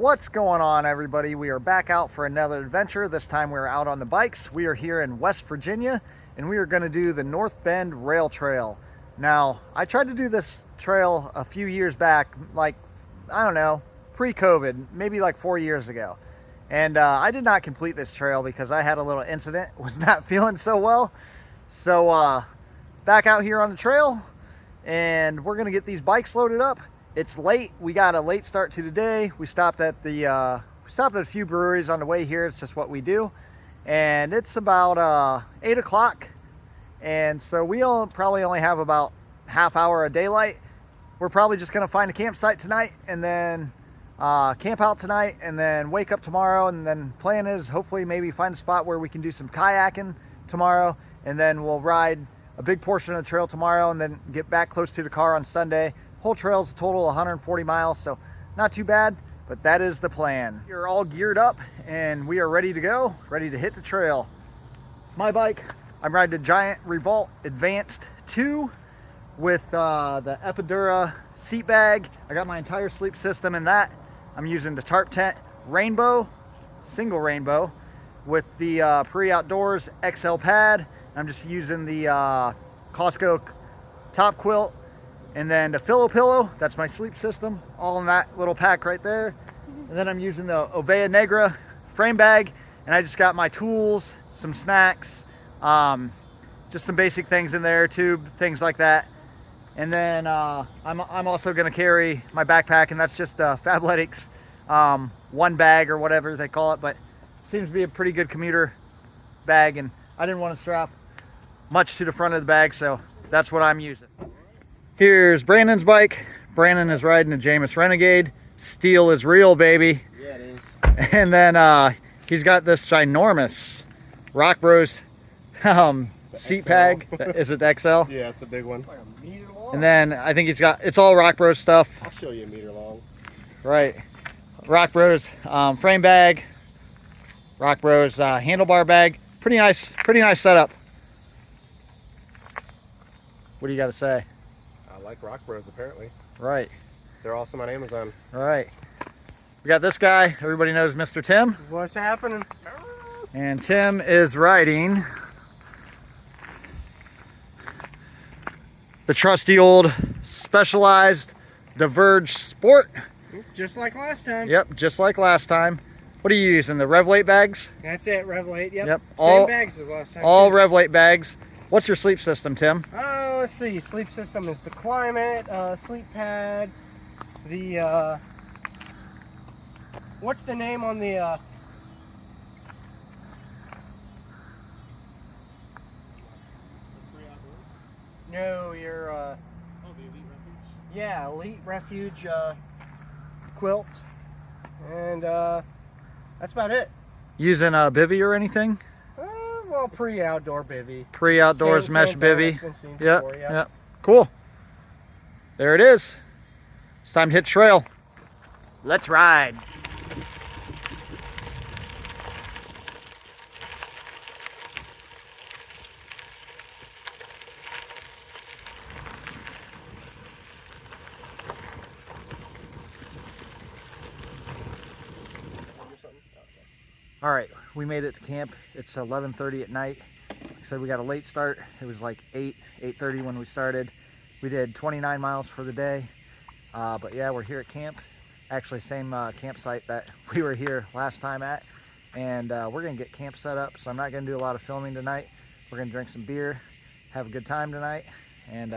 What's going on, everybody? We are back out for another adventure. This time we're out on the bikes. We are here in West Virginia and we are going to do the North Bend Rail Trail. Now, I tried to do this trail a few years back, like, I don't know, pre-COVID, maybe like 4 years ago. And I did not complete this trail because I had a little incident, was not feeling so well. So back out here on the trail, and we're going to get these bikes loaded up. It's late. We got a late start to the day. We stopped at a few breweries on the way here. It's just what we do. And it's about 8 o'clock. And so we'll probably only have about half hour of daylight. We're probably just gonna find a campsite tonight and then camp out tonight and then wake up tomorrow. And then plan is hopefully maybe find a spot where we can do some kayaking tomorrow. And then we'll ride a big portion of the trail tomorrow and then get back close to the car on Sunday. Whole trail's a total of 140 miles, so not too bad, but that is the plan. You're all geared up and we are ready to go, ready to hit the trail. My bike, I'm riding a giant Revolt Advanced 2 with the Epidura seat bag. I got my entire sleep system in that. I'm using the tarp tent rainbow, single rainbow, with the Pre Outdoors XL pad. I'm just using the Costco top quilt. And then the pillow, that's my sleep system, all in that little pack right there. And then I'm using the Ovea Negra frame bag, and I just got my tools, some snacks, just some basic things in there, tube, things like that. And then I'm also gonna carry my backpack, and that's just Fabletics one bag or whatever they call it, but seems to be a pretty good commuter bag, and I didn't want to strap much to the front of the bag, so that's what I'm using. Here's Brandon's bike. Brandon is riding a Jamis Renegade. Steel is real, baby. Yeah, it is. And then he's got this ginormous Rock Bros seat bag. Is it XL? Yeah, it's the big one. Like a meter long. And then I think it's all Rock Bros stuff. I'll show you a meter long. Right. Rock Bros frame bag. Rock Bros handlebar bag. Pretty nice setup. What do you got to say? I like Rock Bros, apparently. Right. They're awesome on Amazon. All right. We got this guy. Everybody knows Mr. Tim. What's happening? And Tim is riding the trusty old Specialized Diverge Sport. Just like last time. Yep, just like last time. What are you using? The Revolt bags? That's it, Revolt. Yep. Same bags as last time. All Revolt bags. What's your sleep system, Tim? Let's see. Sleep system is the Climate, sleep pad, the, what's the name on the, no, your, oh, the Elite Refuge? Yeah, Elite Refuge, quilt, and, that's about it. Using a bivy or anything? Well, pre-outdoor bivy. Pre-outdoors mesh bivy. Yep, before, yep. Cool. There it is. It's time to hit the trail. Let's ride. All right, we made it to camp. It's 11:30 at night. Like I said, we got a late start. It was like 8:30 when we started. We did 29 miles for the day. But yeah, we're here at camp. Actually, same campsite that we were here last time at. And we're gonna get camp set up. So I'm not gonna do a lot of filming tonight. We're gonna drink some beer, have a good time tonight, and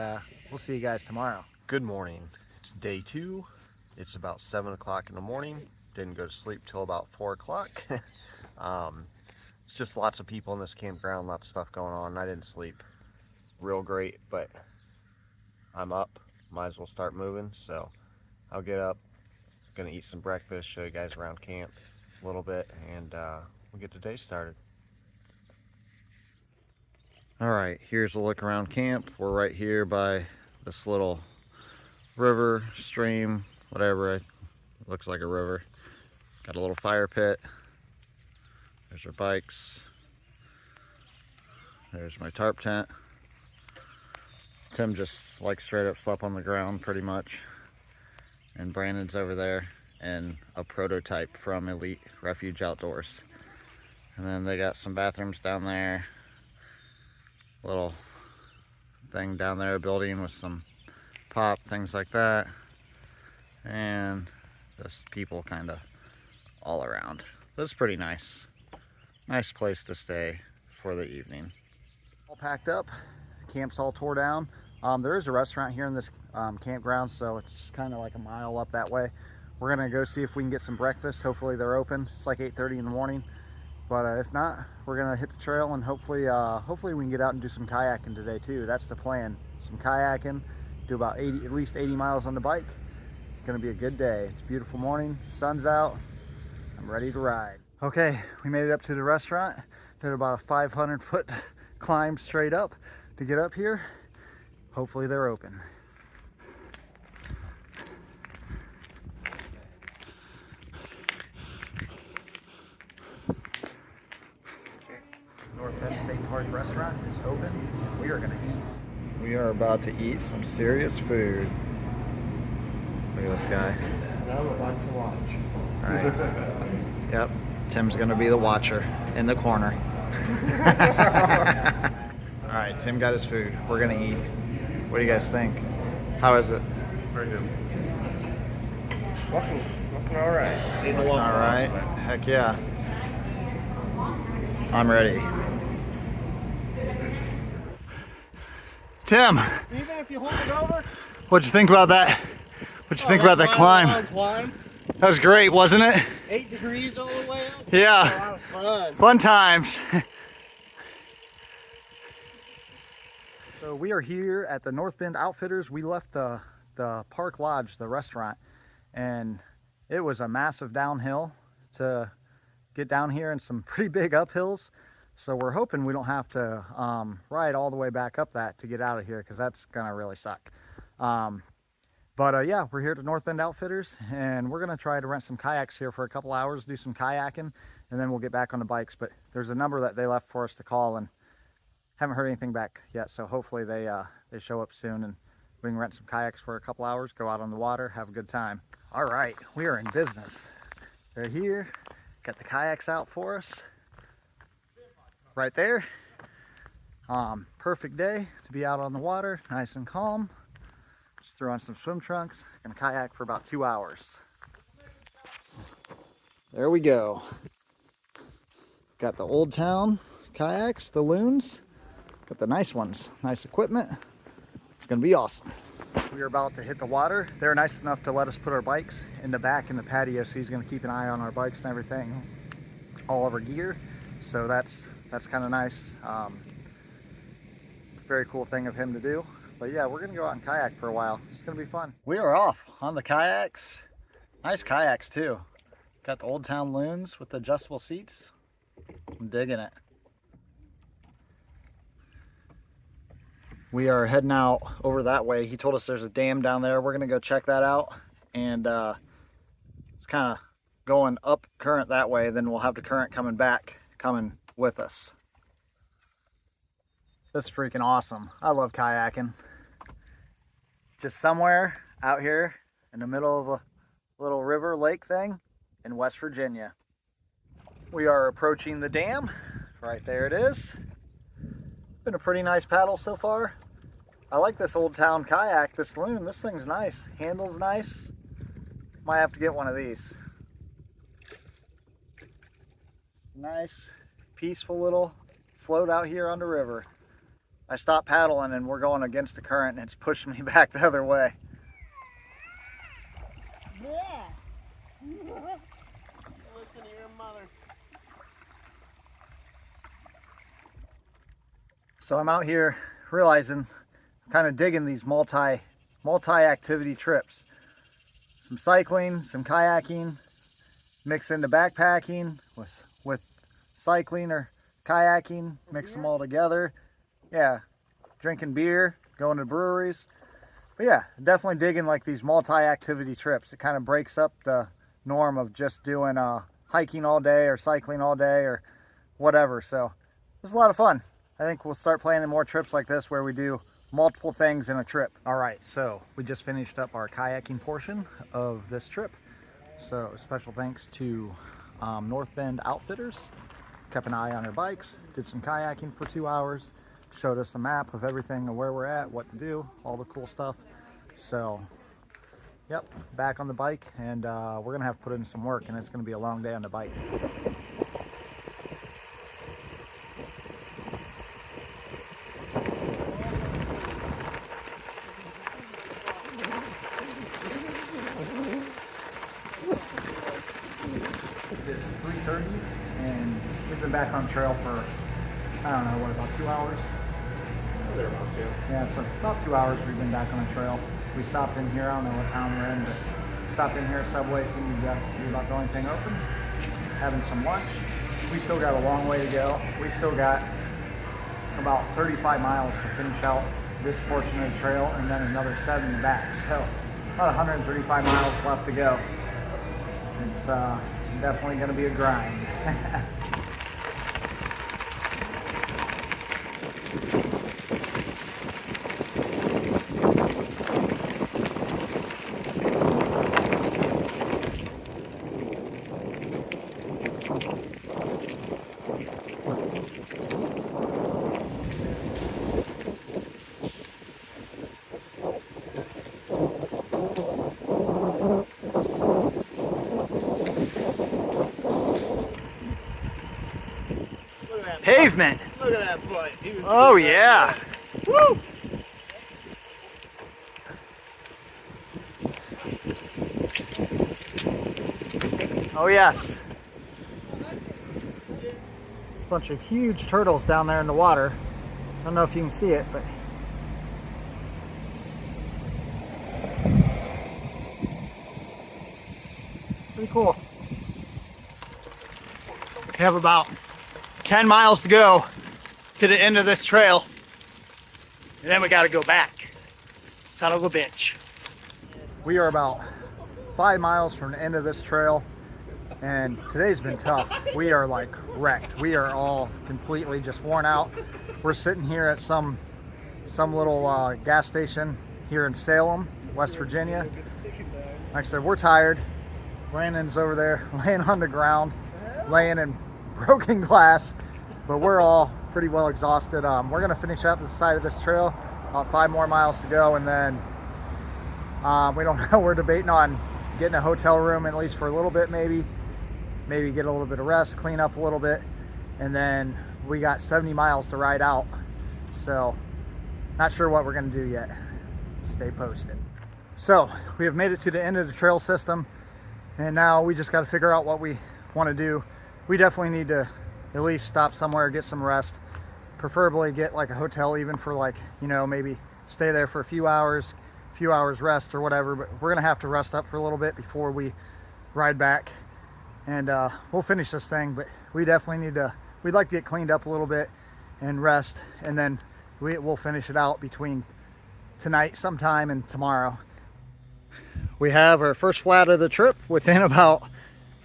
we'll see you guys tomorrow. Good morning. It's day 2. It's about 7 o'clock in the morning. Didn't go to sleep till about 4 o'clock. It's just lots of people in this campground, lots of stuff going on. I didn't sleep real great, but I'm up. Might as well start moving. So I'll get up, gonna eat some breakfast, show you guys around camp a little bit, and we'll get the day started. All right, here's a look around camp. We're right here by this little river, stream, whatever. It looks like a river. Got a little fire pit. There's our bikes. There's my tarp tent. Tim just like straight up slept on the ground pretty much. And Brandon's over there and a prototype from Elite Refuge Outdoors. And then they got some bathrooms down there, little thing down there, a building with some pop, things like that, and just people kind of all around. But it's pretty nice. Nice place to stay for the evening. All packed up, camp's all tore down. There is a restaurant here in this campground, so it's just kind of like a mile up that way. We're gonna go see if we can get some breakfast. Hopefully they're open. It's like 8:30 in the morning, but if not, we're gonna hit the trail and hopefully we can get out and do some kayaking today too. That's the plan. Some kayaking, do about at least 80 miles on the bike. It's gonna be a good day. It's a beautiful morning, sun's out. I'm ready to ride. Okay, we made it up to the restaurant. Did about a 500-foot climb straight up to get up here. Hopefully they're open. North Bend State Park restaurant is open. We are gonna eat. We are about to eat some serious food. Look at this guy. I would like to watch. All right. Yep. Tim's gonna be the watcher in the corner. All right, Tim got his food. We're gonna eat. What do you guys think? How is it? Very good. Looking all right. All right. Heck yeah. I'm ready. Tim, Even if you hold it over. what'd you think about that? What'd you think about that climb? That was great, wasn't it? 8 degrees all the way up. Yeah. A lot of fun. Fun times. So we are here at the North Bend Outfitters. We left the Park Lodge, the restaurant, and it was a massive downhill to get down here and some pretty big uphills. So we're hoping we don't have to ride all the way back up that to get out of here, because that's gonna really suck. Yeah, we're here at the North Bend Outfitters, and we're gonna try to rent some kayaks here for a couple hours, do some kayaking, and then we'll get back on the bikes. But there's a number that they left for us to call, and haven't heard anything back yet. So hopefully they show up soon, and we can rent some kayaks for a couple hours, go out on the water, have a good time. All right, we are in business. They're here, got the kayaks out for us, right there. Perfect day to be out on the water, nice and calm. Just threw on some swim trunks, gonna kayak for about 2 hours. There we go. Got the Old Town kayaks, the loons. Got the nice ones, nice equipment. It's gonna be awesome. We are about to hit the water. They're nice enough to let us put our bikes in the back in the patio, so he's gonna keep an eye on our bikes and everything, all of our gear. So that's kind of nice. Very cool thing of him to do. But yeah, we're gonna go out and kayak for a while. It's gonna be fun. We are off on the kayaks. Nice kayaks too. Got the Old Town loons with the adjustable seats. I'm digging it. We are heading out over that way. He told us there's a dam down there. We're gonna go check that out, and it's kind of going up current that way. Then we'll have the current coming with us. This is freaking awesome. I love kayaking. Just somewhere out here in the middle of a little river lake thing in West Virginia. We are approaching the dam. Right there it is. Been a pretty nice paddle so far. I like this Old Town kayak, this loon. This thing's nice. Handle's nice. Might have to get one of these. Nice, peaceful little float out here on the river. I stopped paddling and we're going against the current, and it's pushing me back the other way. Yeah. Listen to your mother. So I'm out here realizing I'm kind of digging these multi-activity trips. Some cycling, some kayaking, mix into backpacking with cycling or kayaking, mix them all together. Yeah, drinking beer, going to breweries. But yeah, definitely digging like these multi-activity trips. It kind of breaks up the norm of just doing hiking all day or cycling all day or whatever. So it was a lot of fun. I think we'll start planning more trips like this where we do multiple things in a trip. All right, so we just finished up our kayaking portion of this trip. So special thanks to North Bend Outfitters. Kept an eye on our bikes, did some kayaking for 2 hours, showed us a map of everything and where we're at, what to do, all the cool stuff. So, yep, back on the bike, and we're gonna have to put in some work, and it's gonna be a long day on the bike. It's 3:30, and we've been back on trail for, I don't know, what, about 2 hours? Thereabouts, yeah. Yeah, so about 2 hours we've been back on the trail. We stopped in here, I don't know what town we're in, but stopped in here at Subway, seemed to be about the only thing open. Having some lunch. We still got a long way to go. We still got about 35 miles to finish out this portion of the trail, and then another 70 back. So about 135 miles left to go. It's definitely going to be a grind. Pavement. Look at that foot. Oh yeah. Woo! Oh yes. A bunch of huge turtles down there in the water. I don't know if you can see it, but pretty cool. We have about 10 miles to go to the end of this trail, and then we got to go back. Son of a bitch. We are about 5 miles from the end of this trail, and today's been tough. We are like wrecked. We are all completely just worn out. We're sitting here at some little gas station here in Salem, West Virginia. Like I said, we're tired. Landon's over there laying on the ground, laying in broken glass, but we're all pretty well exhausted. We're gonna finish up the side of this trail, about 5 more miles to go, and then we don't know, we're debating on getting a hotel room at least for a little bit, maybe get a little bit of rest, clean up a little bit, and then we got 70 miles to ride out. So not sure what we're gonna do yet. Stay posted. So we have made it to the end of the trail system, and now we just got to figure out what we want to do. We definitely need to at least stop somewhere, get some rest, preferably get like a hotel, even for like, you know, maybe stay there for a few hours rest or whatever. But we're gonna have to rest up for a little bit before we ride back, and we'll finish this thing. But we definitely need to, we'd like to get cleaned up a little bit and rest, and then we'll finish it out between tonight sometime and tomorrow. We have our first flat of the trip within about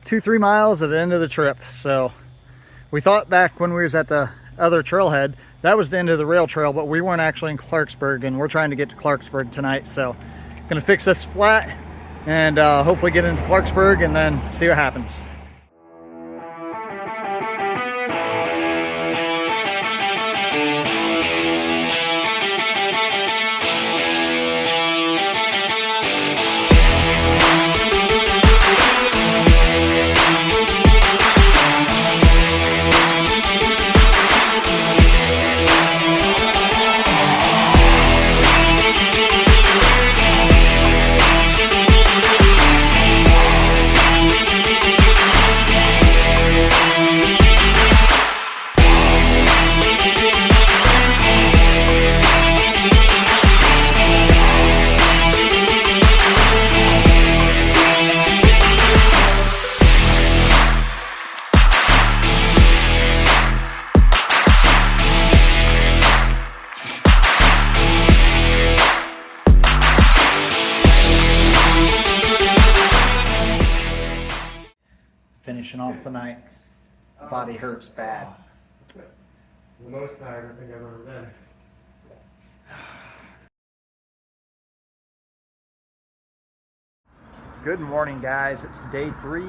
2-3 miles at the end of the trip. So we thought back when we was at the other trailhead, that was the end of the rail trail, but we weren't actually in Clarksburg, and we're trying to get to Clarksburg tonight. So gonna fix this flat and hopefully get into Clarksburg and then see what happens. Finishing off the night. Body hurts bad. The most tired I think I've ever been. Good morning, guys. It's day 3.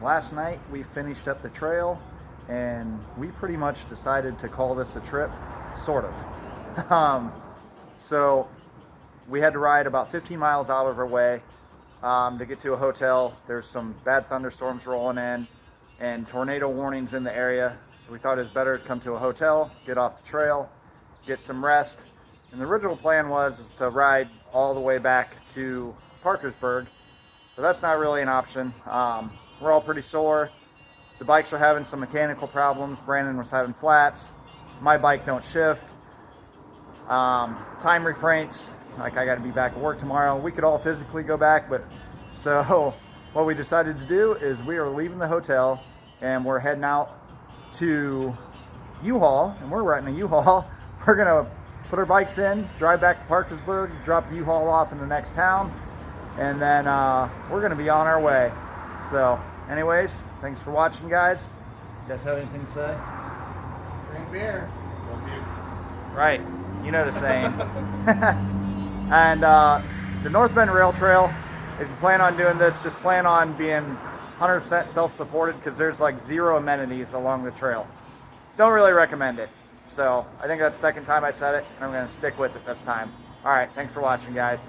Last night we finished up the trail and we pretty much decided to call this a trip, sort of. So we had to ride about 15 miles out of our way to get to a hotel. There's some bad thunderstorms rolling in and tornado warnings in the area. So we thought it was better to come to a hotel, get off the trail, get some rest. And the original plan was to ride all the way back to Parkersburg, but that's not really an option. We're all pretty sore. The bikes are having some mechanical problems. Brandon was having flats. My bike don't shift. Time refrains, like I got to be back at work tomorrow. We could all physically go back, but so what we decided to do is we are leaving the hotel and we're heading out to U-Haul, and we're renting a U-Haul. We're gonna put our bikes in, drive back to Parkersburg, drop the U-Haul off in the next town, and then we're gonna be on our way. So anyways, thanks for watching, guys. You guys have anything to say? Drink beer. Right, you know the saying. And the North Bend Rail Trail, if you plan on doing this, just plan on being 100% self-supported, because there's like 0 amenities along the trail. Don't really recommend it. So I think that's the second time I said it, and I'm going to stick with it this time. All right, thanks for watching, guys.